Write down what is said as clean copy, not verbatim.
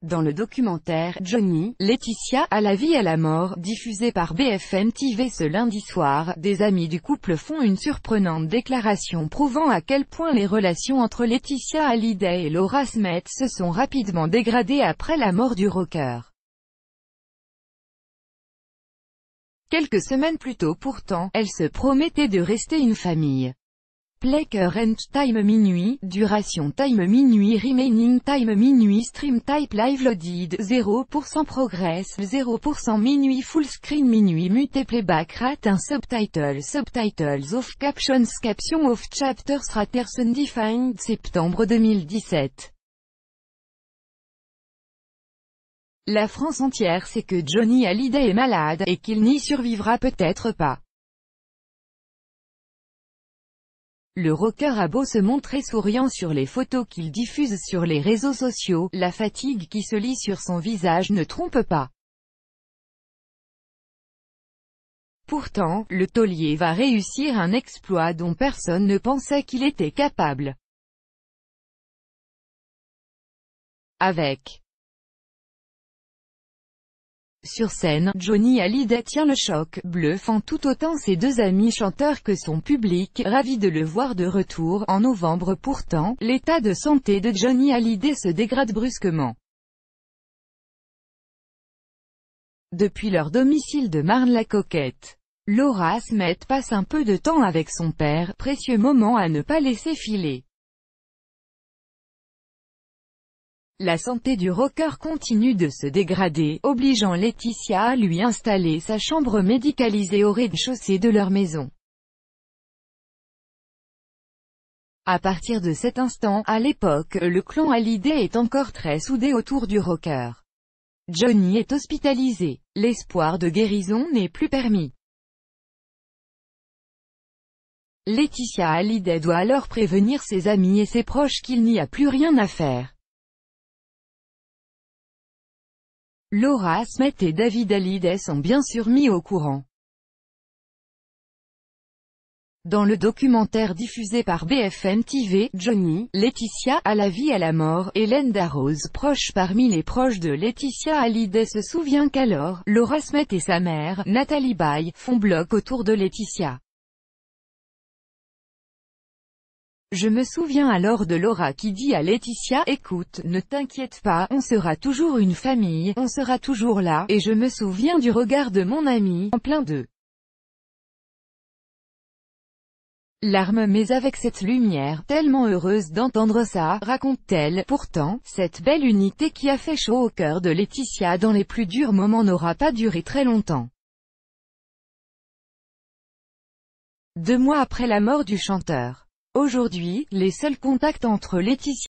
Dans le documentaire « Johnny, Laetitia, à la vie à la mort », diffusé par BFM TV ce lundi soir, des amis du couple font une surprenante déclaration prouvant à quel point les relations entre Laetitia Hallyday et Laura Smith se sont rapidement dégradées après la mort du rocker. Quelques semaines plus tôt pourtant, elles se promettaient de rester une famille. Play current time minuit, duration time minuit, remaining time minuit, stream type live loaded, 0% progress, 0% minuit, full screen minuit, mute playback rate, un subtitles off, captions off, chapters raters undefined, septembre 2017. La France entière sait que Johnny Hallyday est malade, et qu'il n'y survivra peut-être pas. Le rocker a beau se montrer souriant sur les photos qu'il diffuse sur les réseaux sociaux, la fatigue qui se lit sur son visage ne trompe pas. Pourtant, le taulier va réussir un exploit dont personne ne pensait qu'il était capable. Avec sur scène, Johnny Hallyday tient le choc, bluffant tout autant ses deux amis chanteurs que son public, ravi de le voir de retour. En novembre pourtant, l'état de santé de Johnny Hallyday se dégrade brusquement. Depuis leur domicile de Marne-la-Coquette, Laura Smith passe un peu de temps avec son père, précieux moment à ne pas laisser filer. La santé du rocker continue de se dégrader, obligeant Laetitia à lui installer sa chambre médicalisée au rez-de-chaussée de leur maison. À partir de cet instant, à l'époque, le clan Hallyday est encore très soudé autour du rocker. Johnny est hospitalisé. L'espoir de guérison n'est plus permis. Laetitia Hallyday doit alors prévenir ses amis et ses proches qu'il n'y a plus rien à faire. Laura Smith et David Hallyday sont bien sûr mis au courant. Dans le documentaire diffusé par BFM TV, Johnny, Laetitia, à la vie à la mort, Hélène Darroze, proche parmi les proches de Laetitia Hallyday, se souvient qu'alors, Laura Smith et sa mère, Nathalie Baye, font bloc autour de Laetitia. Je me souviens alors de Laura qui dit à Laetitia « Écoute, ne t'inquiète pas, on sera toujours une famille, on sera toujours là », et je me souviens du regard de mon ami, en plein de larmes mais avec cette lumière, tellement heureuse d'entendre ça, raconte-t-elle. Pourtant, cette belle unité qui a fait chaud au cœur de Laetitia dans les plus durs moments n'aura pas duré très longtemps. 2 mois après la mort du chanteur. Aujourd'hui, les seuls contacts entre Laetitia